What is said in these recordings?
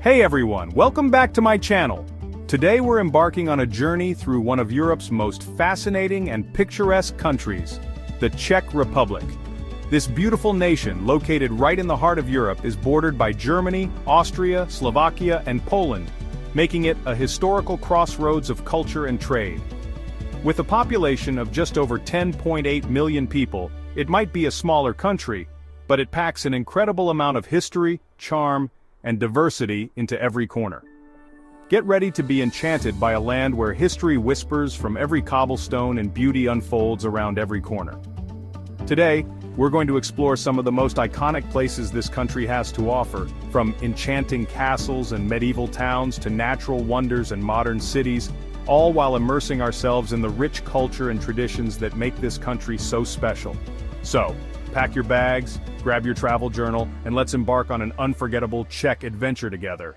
Hey everyone, welcome back to my channel. Today we're embarking on a journey through one of Europe's most fascinating and picturesque countries, the Czech Republic. This beautiful nation, located right in the heart of Europe, is bordered by Germany, Austria, Slovakia, and Poland, making it a historical crossroads of culture and trade. With a population of just over 10.8 million people, it might be a smaller country, but it packs an incredible amount of history, charm, and diversity into every corner. Get ready to be enchanted by a land where history whispers from every cobblestone and beauty unfolds around every corner. Today, we're going to explore some of the most iconic places this country has to offer, from enchanting castles and medieval towns to natural wonders and modern cities, all while immersing ourselves in the rich culture and traditions that make this country so special. So, pack your bags, grab your travel journal, and let's embark on an unforgettable Czech adventure together.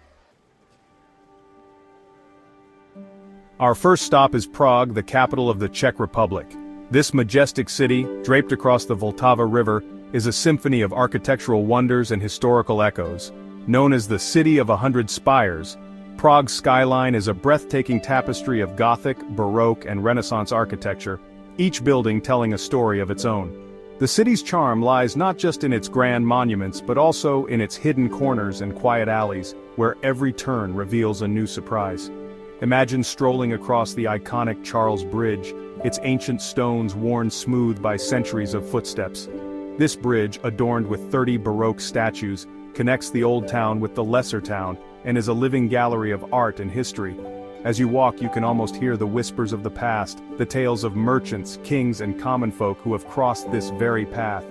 Our first stop is Prague, the capital of the Czech Republic. This majestic city, draped across the Vltava River, is a symphony of architectural wonders and historical echoes. Known as the City of 100 Spires, Prague's skyline is a breathtaking tapestry of Gothic, Baroque, and Renaissance architecture, each building telling a story of its own. The city's charm lies not just in its grand monuments but also in its hidden corners and quiet alleys, where every turn reveals a new surprise. Imagine strolling across the iconic Charles Bridge, its ancient stones worn smooth by centuries of footsteps. This bridge, adorned with 30 Baroque statues, connects the old town with the lesser town, and is a living gallery of art and history. As you walk, you can almost hear the whispers of the past, the tales of merchants, kings, and common folk who have crossed this very path.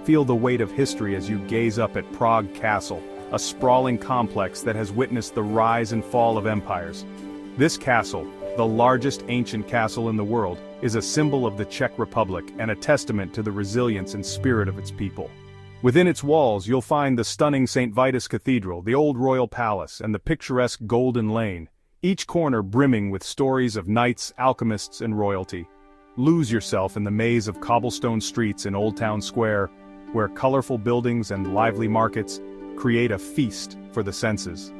Feel the weight of history as you gaze up at Prague Castle, a sprawling complex that has witnessed the rise and fall of empires. This castle, the largest ancient castle in the world, is a symbol of the Czech Republic and a testament to the resilience and spirit of its people. Within its walls, you'll find the stunning St. Vitus Cathedral, the old royal palace, and the picturesque Golden Lane, each corner brimming with stories of knights, alchemists, and royalty. Lose yourself in the maze of cobblestone streets in Old Town Square, where colorful buildings and lively markets create a feast for the senses.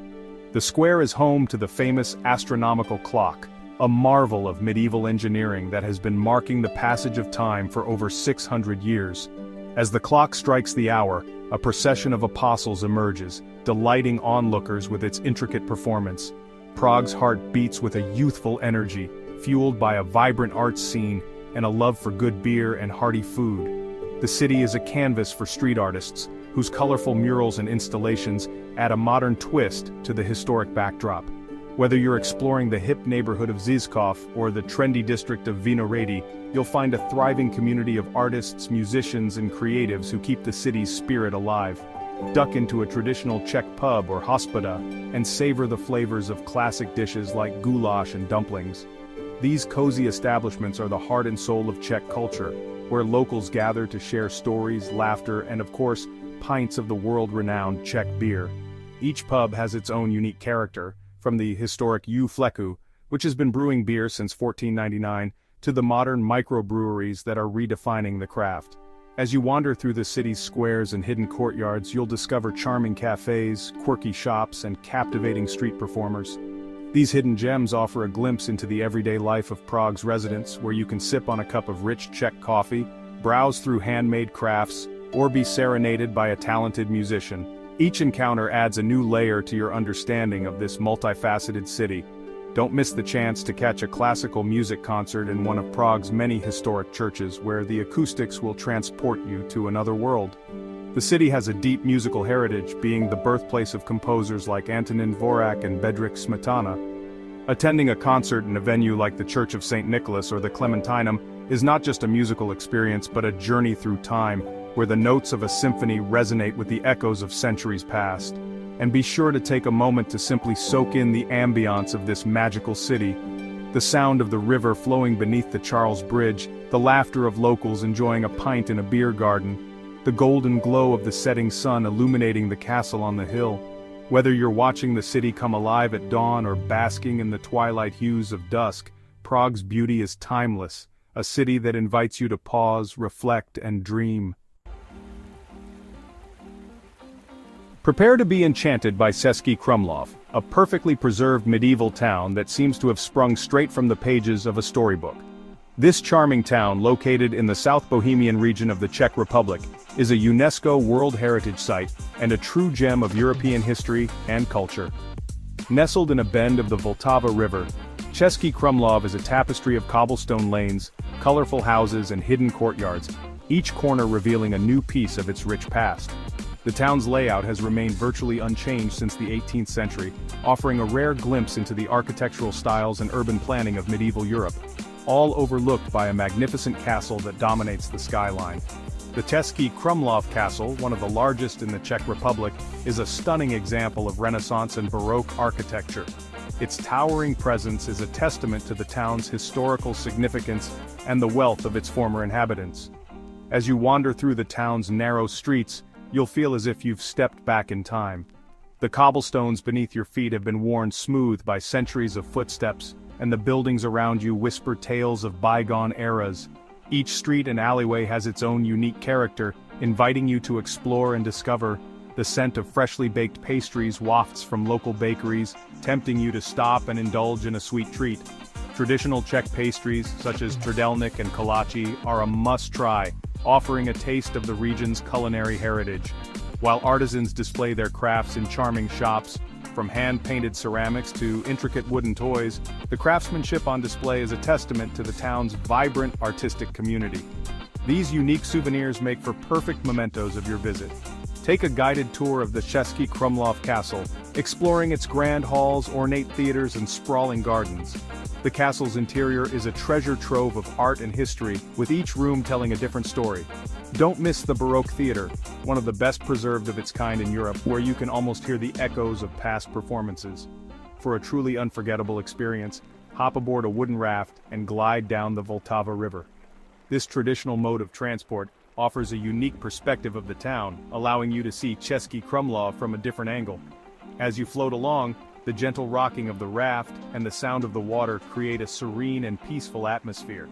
The square is home to the famous astronomical clock, a marvel of medieval engineering that has been marking the passage of time for over 600 years. As the clock strikes the hour, a procession of apostles emerges, delighting onlookers with its intricate performance. Prague's heart beats with a youthful energy, fueled by a vibrant arts scene and a love for good beer and hearty food. The city is a canvas for street artists, whose colorful murals and installations add a modern twist to the historic backdrop. Whether you're exploring the hip neighborhood of Žižkov or the trendy district of Vinohrady, you'll find a thriving community of artists, musicians, and creatives who keep the city's spirit alive. Duck into a traditional Czech pub or hospoda and savor the flavors of classic dishes like goulash and dumplings. These cozy establishments are the heart and soul of Czech culture, where locals gather to share stories, laughter, and of course, pints of the world-renowned Czech beer. Each pub has its own unique character, from the historic U Fleku, which has been brewing beer since 1499, to the modern microbreweries that are redefining the craft. As you wander through the city's squares and hidden courtyards, you'll discover charming cafes, quirky shops, and captivating street performers. These hidden gems offer a glimpse into the everyday life of Prague's residents, where you can sip on a cup of rich Czech coffee, browse through handmade crafts, or be serenaded by a talented musician. Each encounter adds a new layer to your understanding of this multifaceted city. Don't miss the chance to catch a classical music concert in one of Prague's many historic churches, where the acoustics will transport you to another world. The city has a deep musical heritage, being the birthplace of composers like Antonin Dvorak and Bedřich Smetana. Attending a concert in a venue like the Church of St. Nicholas or the Clementinum is not just a musical experience but a journey through time, where the notes of a symphony resonate with the echoes of centuries past. And be sure to take a moment to simply soak in the ambiance of this magical city. The sound of the river flowing beneath the Charles Bridge, the laughter of locals enjoying a pint in a beer garden, the golden glow of the setting sun illuminating the castle on the hill. Whether you're watching the city come alive at dawn or basking in the twilight hues of dusk, Prague's beauty is timeless, a city that invites you to pause, reflect, and dream. Prepare to be enchanted by Cesky Krumlov, a perfectly preserved medieval town that seems to have sprung straight from the pages of a storybook. This charming town, located in the South Bohemian region of the Czech Republic, is a UNESCO World Heritage Site and a true gem of European history and culture. Nestled in a bend of the Vltava River, Cesky Krumlov is a tapestry of cobblestone lanes, colorful houses and hidden courtyards, each corner revealing a new piece of its rich past. The town's layout has remained virtually unchanged since the 18th century, offering a rare glimpse into the architectural styles and urban planning of medieval Europe, all overlooked by a magnificent castle that dominates the skyline. The Cesky Krumlov Castle, one of the largest in the Czech Republic, is a stunning example of Renaissance and Baroque architecture. Its towering presence is a testament to the town's historical significance and the wealth of its former inhabitants. As you wander through the town's narrow streets, you'll feel as if you've stepped back in time. The cobblestones beneath your feet have been worn smooth by centuries of footsteps, and the buildings around you whisper tales of bygone eras. Each street and alleyway has its own unique character, inviting you to explore and discover. The scent of freshly baked pastries wafts from local bakeries, tempting you to stop and indulge in a sweet treat. Traditional Czech pastries, such as trdelník and kolache, are a must-try, offering a taste of the region's culinary heritage. While artisans display their crafts in charming shops, from hand-painted ceramics to intricate wooden toys, the craftsmanship on display is a testament to the town's vibrant artistic community. These unique souvenirs make for perfect mementos of your visit. Take a guided tour of the Cesky Krumlov Castle, exploring its grand halls, ornate theaters, and sprawling gardens. The castle's interior is a treasure trove of art and history, with each room telling a different story. Don't miss the Baroque Theater, one of the best preserved of its kind in Europe, where you can almost hear the echoes of past performances. For a truly unforgettable experience, hop aboard a wooden raft and glide down the Vltava River. This traditional mode of transport offers a unique perspective of the town, allowing you to see Cesky Krumlov from a different angle. As you float along, the gentle rocking of the raft and the sound of the water create a serene and peaceful atmosphere.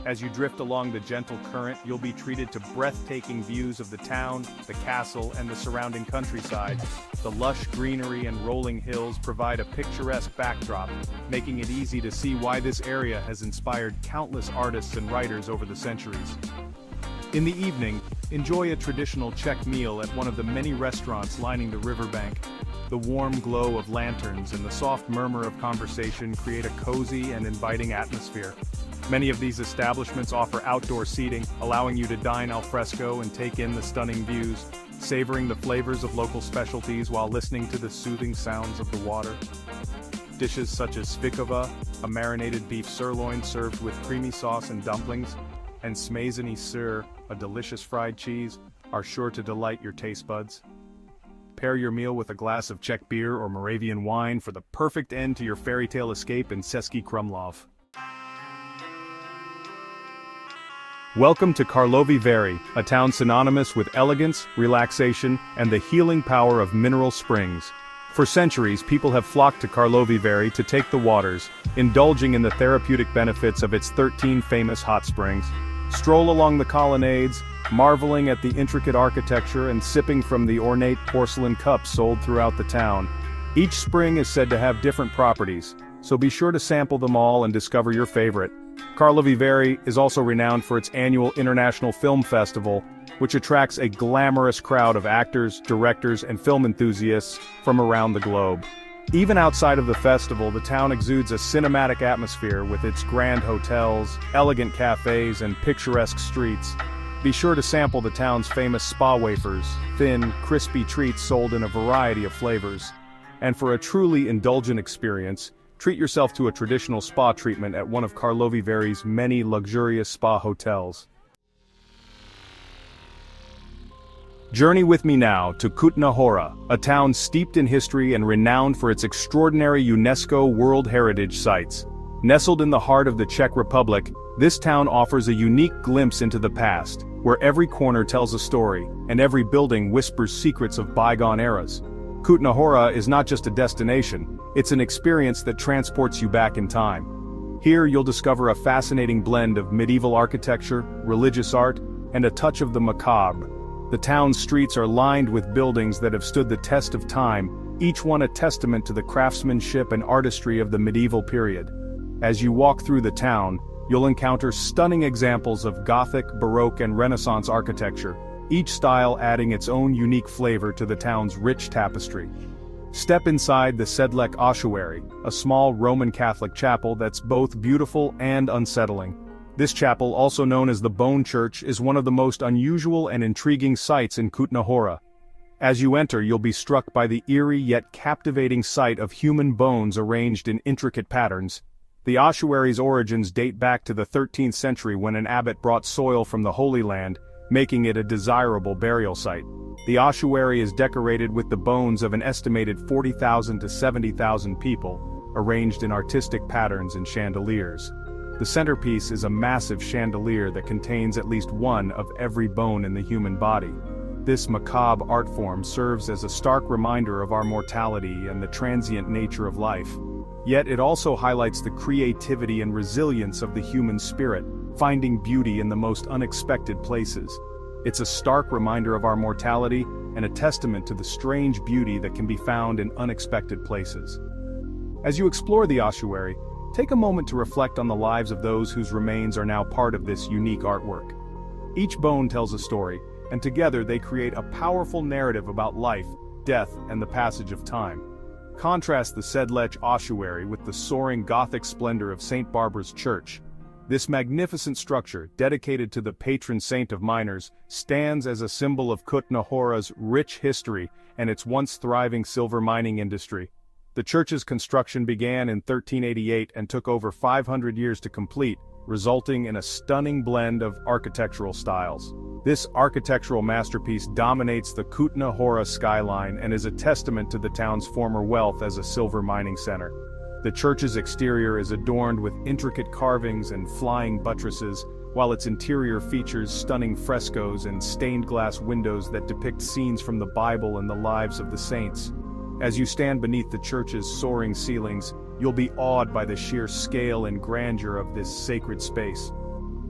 As you drift along the gentle current, you'll be treated to breathtaking views of the town, the castle, and the surrounding countryside. The lush greenery and rolling hills provide a picturesque backdrop, making it easy to see why this area has inspired countless artists and writers over the centuries. In the evening, enjoy a traditional Czech meal at one of the many restaurants lining the riverbank. The warm glow of lanterns and the soft murmur of conversation create a cozy and inviting atmosphere. Many of these establishments offer outdoor seating, allowing you to dine al fresco and take in the stunning views, savoring the flavors of local specialties while listening to the soothing sounds of the water. Dishes such as svikova, a marinated beef sirloin served with creamy sauce and dumplings, and smazeny sir, a delicious fried cheese, are sure to delight your taste buds. Pair your meal with a glass of Czech beer or Moravian wine for the perfect end to your fairytale escape in Cesky Krumlov. Welcome to Karlovy Vary, a town synonymous with elegance, relaxation, and the healing power of mineral springs. For centuries, people have flocked to Karlovy Vary to take the waters, indulging in the therapeutic benefits of its 13 famous hot springs. Stroll along the colonnades, marveling at the intricate architecture and sipping from the ornate porcelain cups sold throughout the town. Each spring is said to have different properties, so be sure to sample them all and discover your favorite. Karlovy Vary is also renowned for its annual International Film Festival, which attracts a glamorous crowd of actors, directors, and film enthusiasts from around the globe. Even outside of the festival, the town exudes a cinematic atmosphere with its grand hotels, elegant cafes, and picturesque streets. Be sure to sample the town's famous spa wafers, thin, crispy treats sold in a variety of flavors. And for a truly indulgent experience, treat yourself to a traditional spa treatment at one of Karlovy Vary's many luxurious spa hotels. Journey with me now to Kutná Hora, a town steeped in history and renowned for its extraordinary UNESCO World Heritage Sites. Nestled in the heart of the Czech Republic, this town offers a unique glimpse into the past, where every corner tells a story, and every building whispers secrets of bygone eras. Kutná Hora is not just a destination, it's an experience that transports you back in time. Here you'll discover a fascinating blend of medieval architecture, religious art, and a touch of the macabre. The town's streets are lined with buildings that have stood the test of time, each one a testament to the craftsmanship and artistry of the medieval period. As you walk through the town, you'll encounter stunning examples of Gothic, Baroque and Renaissance architecture, each style adding its own unique flavor to the town's rich tapestry. Step inside the Sedlec ossuary, a small Roman Catholic chapel that's both beautiful and unsettling. This chapel, also known as the Bone Church, is one of the most unusual and intriguing sights in Kutna Hora. As you enter, you'll be struck by the eerie yet captivating sight of human bones arranged in intricate patterns. The ossuary's origins date back to the 13th century when an abbot brought soil from the Holy Land, making it a desirable burial site. The ossuary is decorated with the bones of an estimated 40,000 to 70,000 people, arranged in artistic patterns and chandeliers. The centerpiece is a massive chandelier that contains at least one of every bone in the human body. This macabre art form serves as a stark reminder of our mortality and the transient nature of life. Yet it also highlights the creativity and resilience of the human spirit, finding beauty in the most unexpected places. It's a stark reminder of our mortality and a testament to the strange beauty that can be found in unexpected places. As you explore the ossuary, take a moment to reflect on the lives of those whose remains are now part of this unique artwork. Each bone tells a story, and together they create a powerful narrative about life, death, and the passage of time. Contrast the Sedlec ossuary with the soaring Gothic splendor of St. Barbara's Church. This magnificent structure, dedicated to the patron saint of miners, stands as a symbol of Kutna Hora's rich history and its once thriving silver mining industry. The church's construction began in 1388 and took over 500 years to complete, resulting in a stunning blend of architectural styles. This architectural masterpiece dominates the Kutna Hora skyline and is a testament to the town's former wealth as a silver mining center. The church's exterior is adorned with intricate carvings and flying buttresses, while its interior features stunning frescoes and stained glass windows that depict scenes from the Bible and the lives of the saints. As you stand beneath the church's soaring ceilings, you'll be awed by the sheer scale and grandeur of this sacred space.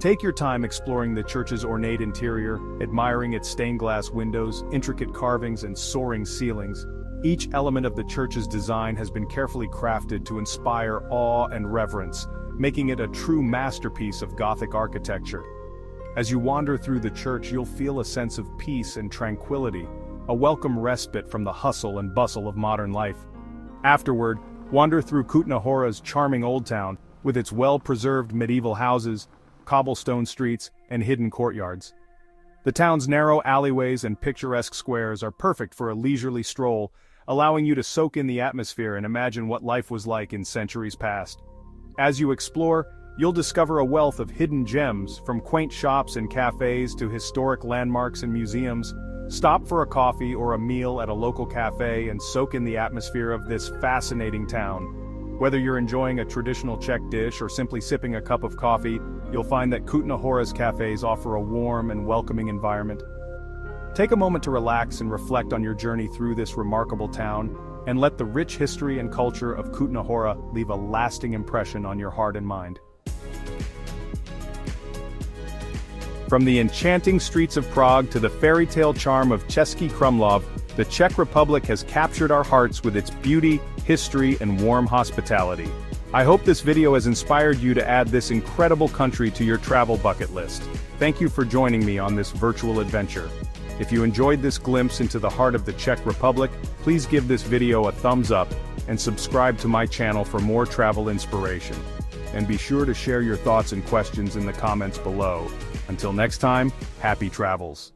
Take your time exploring the church's ornate interior, admiring its stained glass windows, intricate carvings, and soaring ceilings. Each element of the church's design has been carefully crafted to inspire awe and reverence, making it a true masterpiece of Gothic architecture. As you wander through the church, you'll feel a sense of peace and tranquility, a welcome respite from the hustle and bustle of modern life. Afterward, wander through Kutna Hora's charming old town, with its well-preserved medieval houses, cobblestone streets, and hidden courtyards. The town's narrow alleyways and picturesque squares are perfect for a leisurely stroll, allowing you to soak in the atmosphere and imagine what life was like in centuries past. As you explore, you'll discover a wealth of hidden gems, from quaint shops and cafes to historic landmarks and museums. Stop for a coffee or a meal at a local cafe and soak in the atmosphere of this fascinating town. Whether you're enjoying a traditional Czech dish or simply sipping a cup of coffee, you'll find that Kutna Hora's cafes offer a warm and welcoming environment. Take a moment to relax and reflect on your journey through this remarkable town, and let the rich history and culture of Kutna Hora leave a lasting impression on your heart and mind. From the enchanting streets of Prague to the fairy tale charm of Český Krumlov, the Czech Republic has captured our hearts with its beauty, history, and warm hospitality. I hope this video has inspired you to add this incredible country to your travel bucket list. Thank you for joining me on this virtual adventure. If you enjoyed this glimpse into the heart of the Czech Republic, please give this video a thumbs up and subscribe to my channel for more travel inspiration. And be sure to share your thoughts and questions in the comments below. Until next time, happy travels.